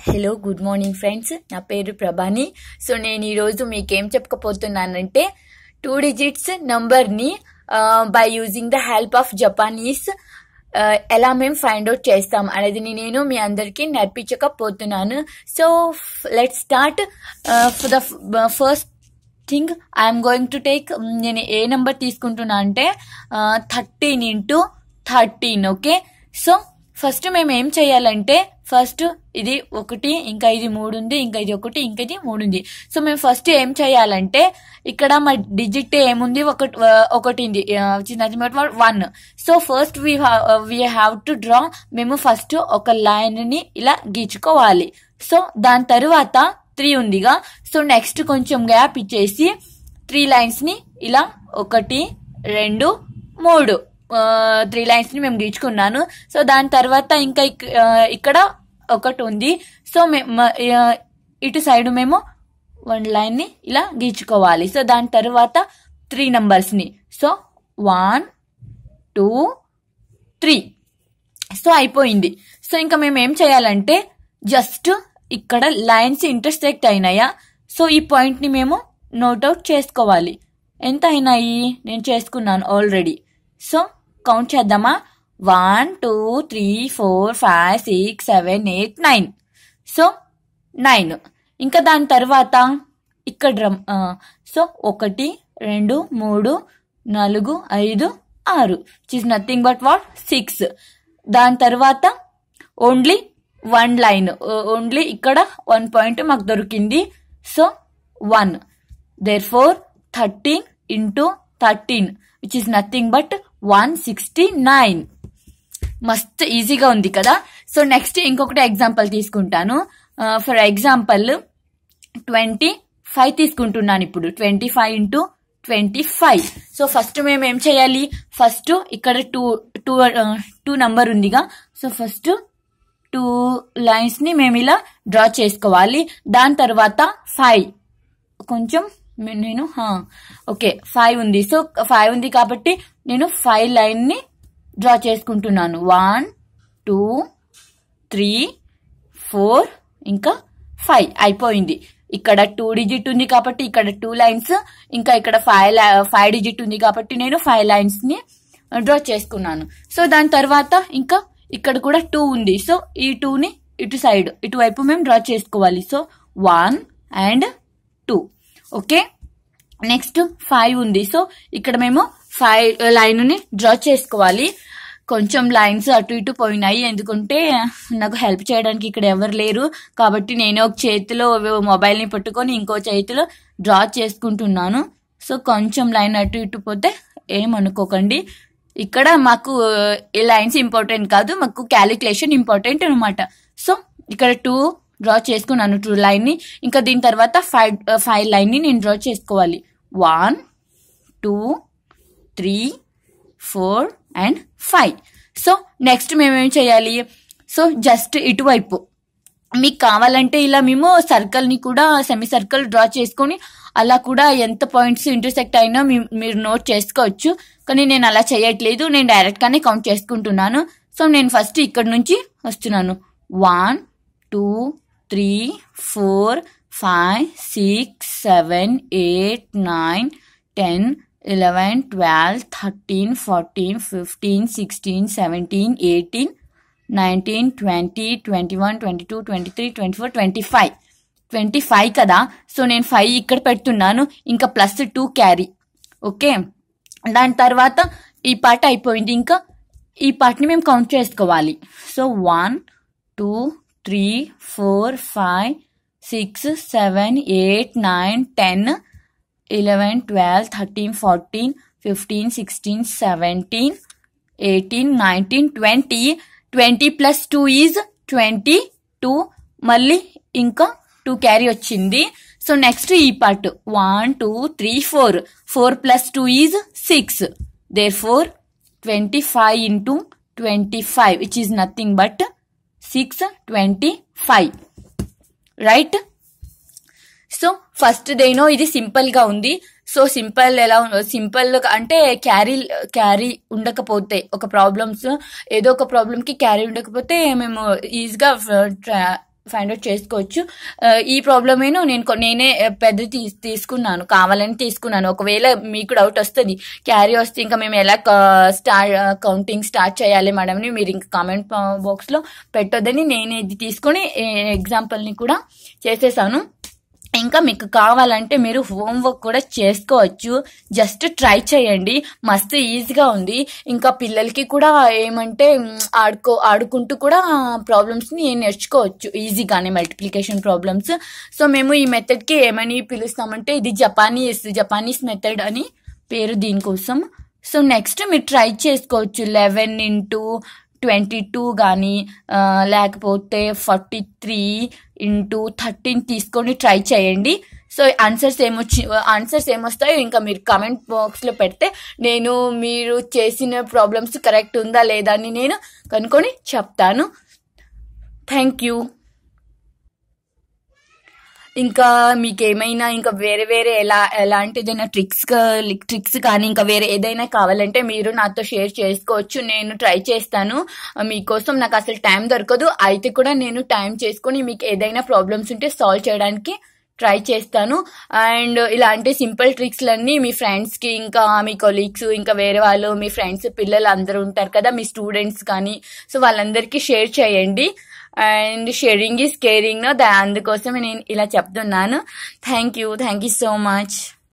Hello good morning friends, నా పేరు ప్రభాని. So నేను ఈరోజు మీకేం చెప్పకపోతున్నానంటే 2 digits నంబర్ని by using the help of Japanese ఎలా మేము ఫైండ్ అవుట్ చేస్తాం అనేది నేను మీ అందరికీ నేర్పించకపోతున్నాను. So let start. For the first thing I'm going to take, నేను ఏ నెంబర్ తీసుకుంటున్నా అంటే 13 into 13. ఓకే, సో ఫస్ట్ మేము ఏం చేయాలంటే, ఫస్ట్ ఇది 1, ఇంకా ఇది 3 ఉంది, ఇంకా ఇది 1, ఇంకా ఇది 3 ఉంది. సో మేము ఫస్ట్ ఏం చేయాలంటే, ఇక్కడ మా డిజిట్ ఏముంది, ఒకటి ఉంది, nothing but 1. So first we have to draw. మేము ఫస్ట్ ఒక లైన్ ని ఇలా గీచుకోవాలి. సో దాని తర్వాత 3 ఉందిగా, సో నెక్స్ట్ కొంచెం గ్యాప్ ఇచ్చేసి 3 లైన్స్ ని ఇలా 1, 2, 3 3 లైన్స్ ని మేము గీచుకున్నాను. సో దాని తర్వాత ఇంకా ఇక్కడ ఒకటి ఉంది. సో ఇటు సైడ్ మేము 1 లైన్ ని ఇలా గీచుకోవాలి. సో దాని తర్వాత 3 నంబర్స్ ని, సో 1, 2, 3. సో అయిపోయింది. సో ఇంకా మేము ఏం చేయాలంటే, జస్ట్ ఇక్కడ లైన్స్ ఇంటర్సెక్ట్ అయినాయా, సో ఈ పాయింట్ ని మేము నోట్అవుట్ చేసుకోవాలి. ఎంత అయినాయి నేను చేసుకున్నాను ఆల్రెడీ. సో కౌంట్ చేద్దామా, 1, 2, 3, 4, 5, 6, 7, 8, 9. సో 9. ఇంకా దాని తర్వాత ఇక్కడ so 1, 2, 3, 4, 5, 6, which is nothing but what, 6. దాని తర్వాత ఓన్లీ 1 లైన్, ఓన్లీ ఇక్కడ 1 పాయింట్ మాకు దొరికింది. So 1. therefore 13 into 13, which is nothing but 169. మస్త్ ఈజీగా ఉంది కదా. సో నెక్స్ట్ ఇంకొకటి ఎగ్జాంపుల్ తీసుకుంటాను. ఫర్ ఎగ్జాంపుల్ 25 తీసుకుంటున్నాను ఇప్పుడు. 25 into 25. సో ఫస్ట్ మేము ఏం చేయాలి, ఫస్ట్ ఇక్కడ 2 నంబర్ ఉందిగా, సో ఫస్ట్ 2 లైన్స్ ని మేము ఇలా డ్రా చేసుకోవాలి. దాని తర్వాత 5 కొంచెం నేను ఓకే 5 ఉంది. సో 5 ఉంది కాబట్టి నేను 5 లైన్ ని డ్రా చేసుకుంటున్నాను. 1, 2, 3, 4 ఇంకా 5 అయిపోయింది. ఇక్కడ 2 digit ఉంది కాబట్టి ఇక్కడ 2 లైన్స్, ఇంకా ఇక్కడ 5 digit ఉంది కాబట్టి నేను 5 లైన్స్ ని డ్రా చేసుకున్నాను. సో దాని తర్వాత ఇంకా ఇక్కడ కూడా 2 ఉంది. సో ఈ 2 ని ఇటువైపు మేము డ్రా చేసుకోవాలి. So 1 and 2. ఓకే, నెక్స్ట్ 5 ఉంది. సో ఇక్కడ మేము 5 లైన్ ని డ్రా చేసుకోవాలి. కొంచెం లైన్స్ అటు ఇటు పోయినాయి, ఎందుకంటే నాకు హెల్ప్ చేయడానికి ఇక్కడ ఎవరు లేరు కాబట్టి నేను ఒక చేతిలో మొబైల్ ని పట్టుకొని ఇంకో చేతిలో డ్రా చేసుకుంటున్నాను. సో కొంచెం లైన్ అటు ఇటు పోతే ఏమనుకోకండి. ఇక్కడ మాకు ఈ లైన్స్ ఇంపార్టెంట్ కాదు, మాకు క్యాలిక్యులేషన్ ఇంపార్టెంట్ అనమాట. సో ఇక్కడ 2 డ్రా చేసుకున్నాను, 2 లైన్ ని. ఇంకా దీని తర్వాత 5 లైన్ ని నేను డ్రా చేసుకోవాలి. 1, 2, 3, 4 and 5. సో నెక్స్ట్ మేమేం చేయాలి, సో జస్ట్ ఇటువైపు మీకు కావాలంటే ఇలా మేము సర్కిల్ ని కూడా సెమీ సర్కిల్ డ్రా చేసుకొని అలా కూడా ఎంత పాయింట్స్ ఇంటర్సెక్ట్ అయినా మీరు నోట్ చేసుకోవచ్చు. కానీ నేను అలా చేయట్లేదు, నేను డైరెక్ట్ గానే కౌంట్ చేసుకుంటున్నాను. సో నేను ఫస్ట్ ఇక్కడ నుంచి వస్తున్నాను. 1, 2, 3, 4, 5, 6, 7, 8, 9, 10, 11, 12, 13, 14, 15, 16, 17, 18, 19, 20, 21, 22, 23, 24, 25. 25 కదా. సో నేను 5 ఇక్కడ పెడుతున్నాను, ఇంకా +2 క్యారీ. ఓకే, దాని తర్వాత ఈ పార్ట్ అయిపోయింది. ఇంకా ఈ పార్ట్ ని మేము కౌంట్ చేసుకోవాలి. సో 1, 2, 3, 4, 5, 6, 7, 8, 9, 10, 11, 12, 13, 14, 15, 16, 17, 18, 19, 20. 20 + 2 is 22. మళ్ళీ ఇంకా 2 క్యారీ వచ్చింది. సో నెక్స్ట్ ఈ part 1, 2, 3, 4. 4 + 2 is 6. therefore 25 into 25, which is nothing but 625. Right. So first దేనో ఇది సింపుల్ గా ఉంది. సో సింపుల్ ఎలా సింపుల్ అంటే క్యారీ ఉండకపోతే, ఒక ప్రాబ్లమ్స్ ఏదో ఒక ప్రాబ్లమ్ కి క్యారీ ఉండకపోతే మేము ఈజీగా ఫైండ్ అవుట్ చేసుకోవచ్చు. ఈ ప్రాబ్లమేను నేనే పెద్ద తీసుకున్నాను, కావాలని తీసుకున్నాను. ఒకవేళ మీకు డౌట్ వస్తుంది, క్యారీ వస్తే ఇంకా మేము ఎలా కౌంటింగ్ స్టార్ట్ చేయాలి మేడంని మీరు ఇంకా కామెంట్ బాక్స్లో పెట్టొద్దని నేను ఇది తీసుకొని ఎగ్జాంపుల్ని కూడా చేసేసాను. ఇంకా మీకు కావాలంటే మీరు హోంవర్క్ కూడా చేసుకోవచ్చు, జస్ట్ ట్రై చేయండి, మస్తు ఈజీగా ఉంది. ఇంకా పిల్లలకి కూడా ఏమంటే ఆడుకుంటూ కూడా ప్రాబ్లమ్స్ని నేర్చుకోవచ్చు ఈజీగానే, మల్టిప్లికేషన్ ప్రాబ్లమ్స్. సో మేము ఈ మెథడ్కి ఏమని పిలుస్తామంటే ఇది జపానీస్ మెథడ్ అని పేరు దీనికోసం. సో నెక్స్ట్ మీరు ట్రై చేసుకోవచ్చు 11 into 22 కానీ లేకపోతే 43 into 13 తీసుకొని ట్రై చేయండి. సో ఆన్సర్స్ ఏమొస్తాయో ఇంకా మీరు కామెంట్ బాక్స్లో పెడితే నేను మీరు చేసిన ప్రాబ్లమ్స్ కరెక్ట్ ఉందా లేదా అని నేను కనుక్కొని చెప్తాను. Thank you. ఇంకా మీకు ఏమైనా ఇంకా వేరే ఎలాంటిదైనా ట్రిక్స్ కానీ ఇంకా వేరే ఏదైనా కావాలంటే మీరు నాతో షేర్ చేసుకోవచ్చు, నేను ట్రై చేస్తాను. మీకోసం నాకు అసలు టైం దొరకదు, అయితే కూడా నేను టైం చేసుకొని మీకు ఏదైనా ప్రాబ్లమ్స్ ఉంటే సాల్వ్ చేయడానికి ట్రై చేస్తాను. అండ్ ఇలాంటి సింపుల్ ట్రిక్స్లన్నీ మీ ఫ్రెండ్స్కి ఇంకా మీ కొలీగ్స్ ఇంకా వేరే వాళ్ళు మీ ఫ్రెండ్స్ పిల్లలు అందరూ ఉంటారు కదా, మీ స్టూడెంట్స్ కానీ, సో వాళ్ళందరికీ షేర్ చేయండి. అండ్ షేరింగ్ ఈజ్ కేరింగ్, అందుకోసమే నేను ఇలా చెప్తున్నాను. Thank you so much.